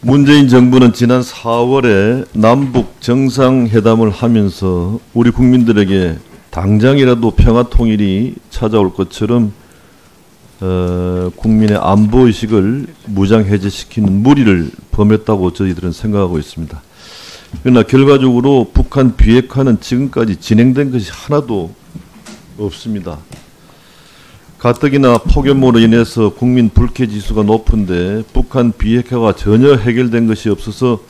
문재인 정부는 지난 4월에 남북 정상회담을 하면서 우리 국민들에게 당장이라도 평화통일이 찾아올 것처럼 국민의 안보의식을 무장해제시키는 무리를 범했다고 저희들은 생각하고 있습니다. 그러나 결과적으로 북한 비핵화는 지금까지 진행된 것이 하나도 없습니다. 가뜩이나 폭염으로 인해서 국민 불쾌지수가 높은데 북한 비핵화가 전혀 해결된 것이 없어서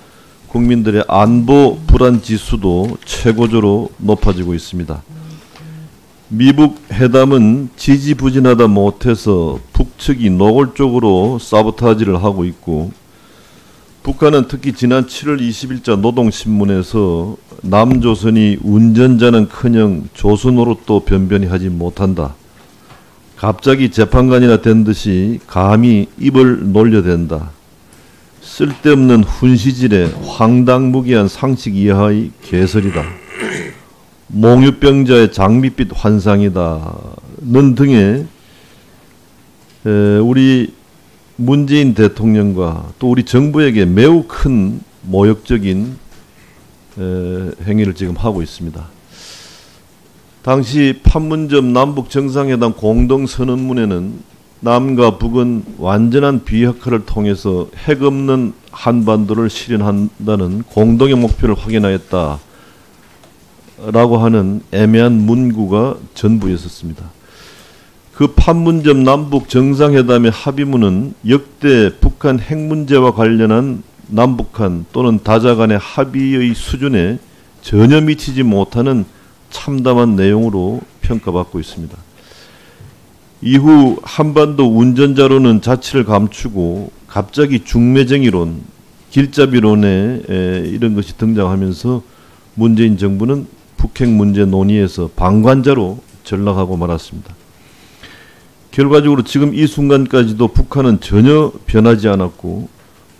국민들의 안보 불안지수도 최고조로 높아지고 있습니다. 미북 회담은 지지부진하다 못해서 북측이 노골적으로 사보타지를 하고 있고, 북한은 특히 지난 7월 20일자 노동신문에서 남조선이 운전자는커녕 조선으로도 변변히 하지 못한다, 갑자기 재판관이나 된 듯이 감히 입을 놀려댄다, 쓸데없는 훈시질에 황당무계한 상식 이하의 개설이다, 몽유병자의 장밋빛 환상이다는 등의 우리 문재인 대통령과 또 우리 정부에게 매우 큰 모욕적인 행위를 지금 하고 있습니다. 당시 판문점 남북 정상회담 공동선언문에는 남과 북은 완전한 비핵화를 통해서 핵 없는 한반도를 실현한다는 공동의 목표를 확인하였다 라고 하는 애매한 문구가 전부였었습니다. 그 판문점 남북 정상회담의 합의문은 역대 북한 핵 문제와 관련한 남북한 또는 다자 간의 합의의 수준에 전혀 미치지 못하는 참담한 내용으로 평가받고 있습니다. 이후 한반도 운전자로는 자치를 감추고 갑자기 중매쟁이론, 길잡이론에 이런 것이 등장하면서 문재인 정부는 북핵 문제 논의에서 방관자로 전락하고 말았습니다. 결과적으로 지금 이 순간까지도 북한은 전혀 변하지 않았고,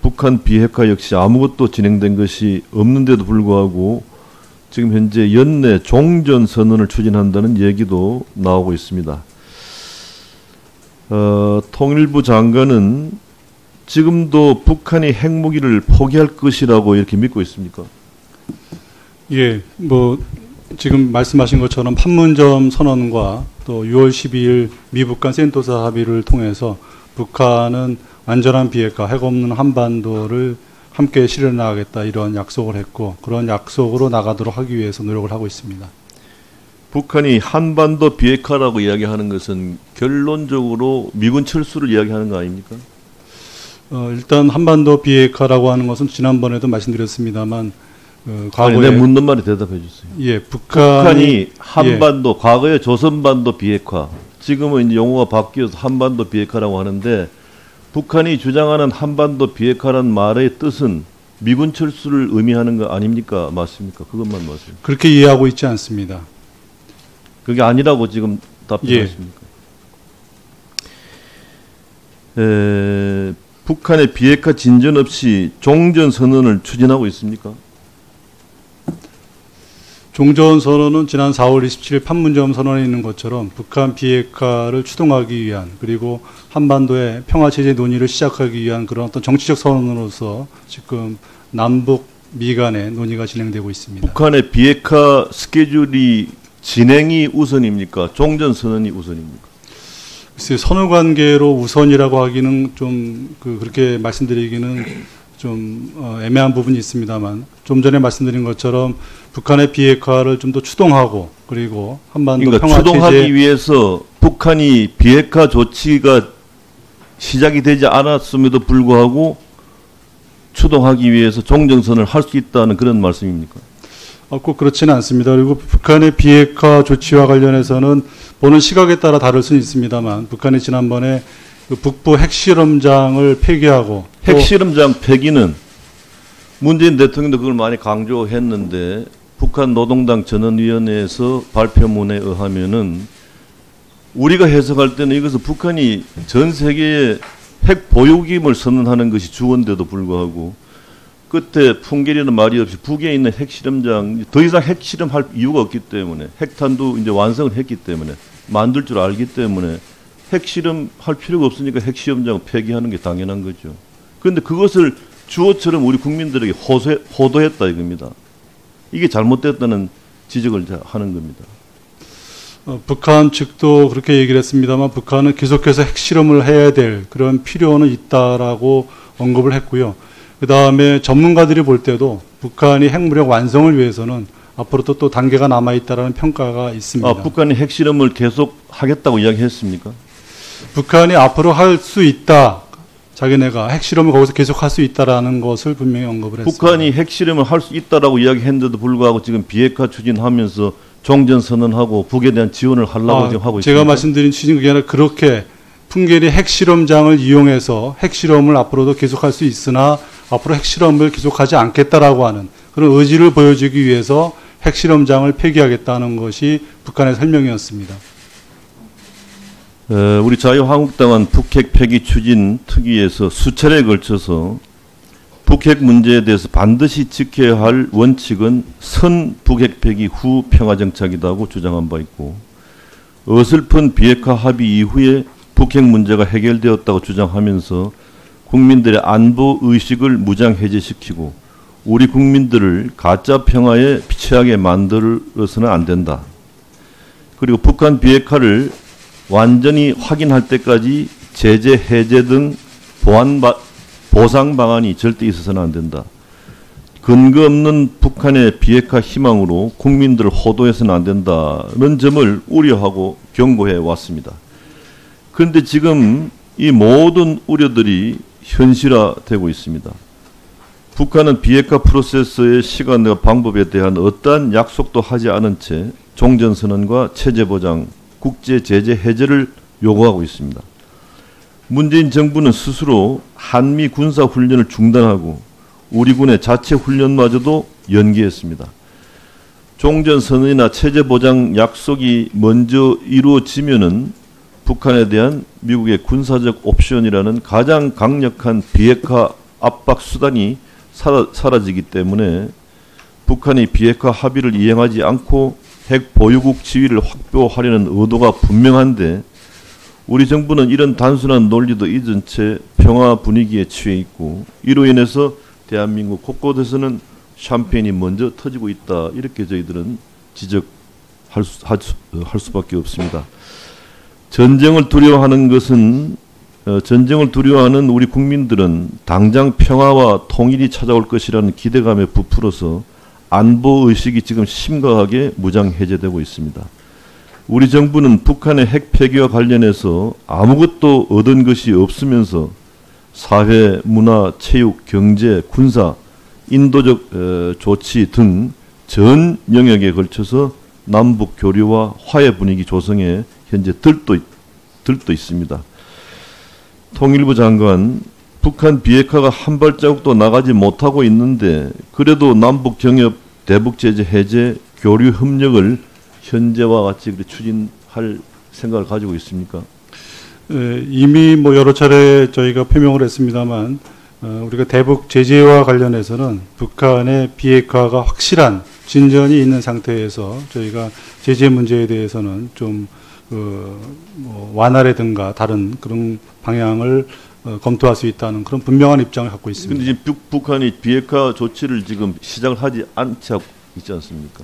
북한 비핵화 역시 아무것도 진행된 것이 없는데도 불구하고 지금 현재 연내 종전선언을 추진한다는 얘기도 나오고 있습니다. 통일부 장관은 지금도 북한이 핵무기를 포기할 것이라고 이렇게 믿고 있습니까? 예, 지금 말씀하신 것처럼 판문점 선언과 또 6월 12일 미북 간 센토사 합의를 통해서 북한은 완전한 비핵화, 핵 없는 한반도를 함께 실현 나가겠다, 이런 약속을 했고, 그런 약속으로 나가도록 하기 위해서 노력을 하고 있습니다. 북한이 한반도 비핵화라고 이야기하는 것은 결론적으로 미군 철수를 이야기하는 거 아닙니까? 일단 한반도 비핵화라고 하는 것은 지난번에도 말씀드렸습니다만, 과거에 내 묻는 말에 대답해 주세요. 예, 북한이 한반도, 예, 과거에 조선반도 비핵화, 지금은 이제 용어가 바뀌어서 한반도 비핵화라고 하는데, 북한이 주장하는 한반도 비핵화라는 말의 뜻은 미군 철수를 의미하는 거 아닙니까? 맞습니까? 그것만 말씀드립니다. 그렇게 이해하고 있지 않습니다. 그게 아니라고 지금 답변하십니까? 예. 북한의 비핵화 진전 없이 종전선언을 추진하고 있습니까? 종전선언은 지난 4월 27일 판문점 선언에 있는 것처럼 북한 비핵화를 추동하기 위한, 그리고 한반도의 평화체제 논의를 시작하기 위한 그런 어떤 정치적 선언으로서 지금 남북 미 간의 논의가 진행되고 있습니다. 북한의 비핵화 스케줄이 진행이 우선입니까? 종전선언이 우선입니까? 글쎄, 선후관계로 우선이라고 하기는 좀 그렇게 말씀드리기는 좀 애매한 부분이 있습니다만, 좀 전에 말씀드린 것처럼 북한의 비핵화를 좀 더 추동하고, 그리고 한반도 그러니까 평화체제 추동하기 위해서 북한이 비핵화 조치가 시작이 되지 않았음에도 불구하고 추동하기 위해서 종전선언을 할 수 있다는 그런 말씀입니까? 꼭 그렇지는 않습니다. 그리고 북한의 비핵화 조치와 관련해서는 보는 시각에 따라 다를 수는 있습니다만, 북한이 지난번에 그 북부 핵실험장을 폐기하고, 핵실험장 폐기는 문재인 대통령도 그걸 많이 강조했는데, 북한 노동당 전원위원회에서 발표문에 의하면은 우리가 해석할 때는 이것은 북한이 전 세계에 핵 보유국임을 선언하는 것이 주어인데도 불구하고 끝에 풍계리는 말이 없이 북에 있는 핵실험장 더 이상 핵실험할 이유가 없기 때문에, 핵탄두 이제 완성을 했기 때문에, 만들 줄 알기 때문에 핵실험할 필요가 없으니까 핵실험장 폐기하는 게 당연한 거죠. 그런데 그것을 주어처럼 우리 국민들에게 호도했다 이겁니다. 이게 잘못됐다는 지적을 하는 겁니다. 북한 측도 그렇게 얘기를 했습니다만 북한은 계속해서 핵실험을 해야 될 그런 필요는 있다라고 언급을 했고요. 그다음에 전문가들이 볼 때도 북한이 핵무력 완성을 위해서는 앞으로도 또 단계가 남아있다라는 평가가 있습니다. 북한이 핵실험을 계속 하겠다고 이야기했습니까? 북한이 앞으로 할 수 있다. 자기네가 핵실험을 거기서 계속할 수 있다라는 것을 분명히 언급을 했습니다. 북한이 핵실험을 할 수 있다라고 이야기했는데도 불구하고 지금 비핵화 추진하면서 종전선언하고 북에 대한 지원을 하려고 지금 하고 있습니다. 제가 말씀드린 취지는 그게 아니라 그렇게 풍계리 핵실험장을 이용해서 핵실험을 앞으로도 계속할 수 있으나 앞으로 핵실험을 계속하지 않겠다라고 하는 그런 의지를 보여주기 위해서 핵실험장을 폐기하겠다는 것이 북한의 설명이었습니다. 우리 자유한국당은 북핵 폐기 추진 특위에서 수차례에 걸쳐서 북핵 문제에 대해서 반드시 지켜야 할 원칙은 선 북핵 폐기 후 평화정착이라고 주장한 바 있고 어설픈 비핵화 합의 이후에 북핵 문제가 해결되었다고 주장하면서 국민들의 안보 의식을 무장해제시키고 우리 국민들을 가짜 평화에 취하게 만들어서는 안 된다. 그리고 북한 비핵화를 완전히 확인할 때까지 제재 해제 등 보상 방안이 절대 있어서는 안 된다. 근거 없는 북한의 비핵화 희망으로 국민들을 호도해서는 안 된다는 점을 우려하고 경고해 왔습니다. 그런데 지금 이 모든 우려들이 현실화되고 있습니다. 북한은 비핵화 프로세스의 시간과 방법에 대한 어떠한 약속도 하지 않은 채 종전선언과 체제보장, 국제제재 해제를 요구하고 있습니다. 문재인 정부는 스스로 한미 군사훈련을 중단하고 우리 군의 자체 훈련마저도 연기했습니다. 종전선언이나 체제보장 약속이 먼저 이루어지면은 북한에 대한 미국의 군사적 옵션이라는 가장 강력한 비핵화 압박 수단이 사라지기 때문에 북한이 비핵화 합의를 이행하지 않고 핵 보유국 지위를 확보하려는 의도가 분명한데 우리 정부는 이런 단순한 논리도 잊은 채 평화 분위기에 취해 있고 이로 인해서 대한민국 곳곳에서는 샴페인이 먼저 터지고 있다. 이렇게 저희들은 지적할 수밖에 없습니다. 전쟁을 두려워하는 우리 국민들은 당장 평화와 통일이 찾아올 것이라는 기대감에 부풀어서 안보의식이 지금 심각하게 무장해제되고 있습니다. 우리 정부는 북한의 핵 폐기와 관련해서 아무것도 얻은 것이 없으면서 사회, 문화, 체육, 경제, 군사, 인도적 조치 등 전 영역에 걸쳐서 남북 교류와 화해 분위기 조성에 현재 들떠 있습니다. 통일부 장관, 북한 비핵화가 한 발자국도 나가지 못하고 있는데 그래도 남북 경협, 대북 제재 해제, 교류 협력을 현재와 같이 추진할 생각을 가지고 있습니까? 이미 여러 차례 저희가 표명을 했습니다만 우리가 대북 제재와 관련해서는 북한의 비핵화가 확실한 진전이 있는 상태에서 저희가 제재 문제에 대해서는 좀 완화라든가 다른 그런 방향을 검토할 수 있다는 그런 분명한 입장을 갖고 있습니다. 그런데 지금 북한이 비핵화 조치를 지금 시작을 하지 않지 있지 않습니까?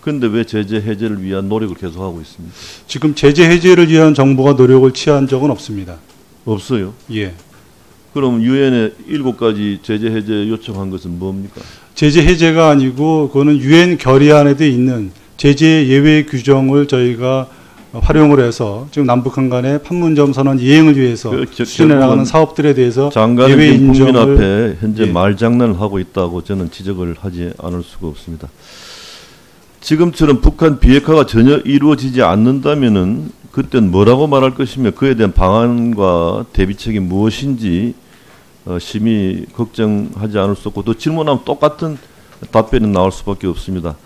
그런데 왜 제재 해제를 위한 노력을 계속하고 있습니까? 지금 제재 해제를 위한 정부가 노력을 취한 적은 없습니다. 없어요? 예. 그럼 유엔에 7가지 제재 해제 요청한 것은 뭡니까? 제재 해제가 아니고 그거는 유엔 결의안에도 있는 제재 예외 규정을 저희가 활용을 해서 지금 남북한 간의 판문점 선언 이행을 위해서 추진해 나가는 사업들에 대해서 장관은 지금 국민 앞에 현재 말장난을 하고 있다고 저는 지적을 하지 않을 수가 없습니다. 지금처럼 북한 비핵화가 전혀 이루어지지 않는다면은 그때는 뭐라고 말할 것이며 그에 대한 방안과 대비책이 무엇인지 심히 걱정하지 않을 수 없고 또 질문하면 똑같은 답변이 나올 수밖에 없습니다.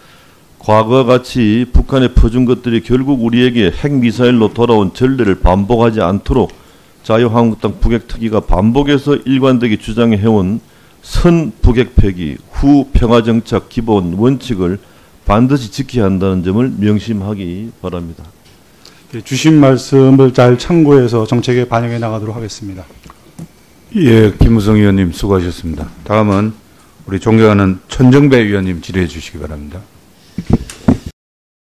과거와 같이 북한에 퍼준 것들이 결국 우리에게 핵미사일로 돌아온 전례를 반복하지 않도록 자유한국당 북핵특위가 반복해서 일관되게 주장해온 선 북핵 폐기 후 평화정착 기본 원칙을 반드시 지켜야 한다는 점을 명심하기 바랍니다. 주신 말씀을 잘 참고해서 정책에 반영해 나가도록 하겠습니다. 예, 김무성 의원님 수고하셨습니다. 다음은 우리 존경하는 천정배 의원님 질의해 주시기 바랍니다.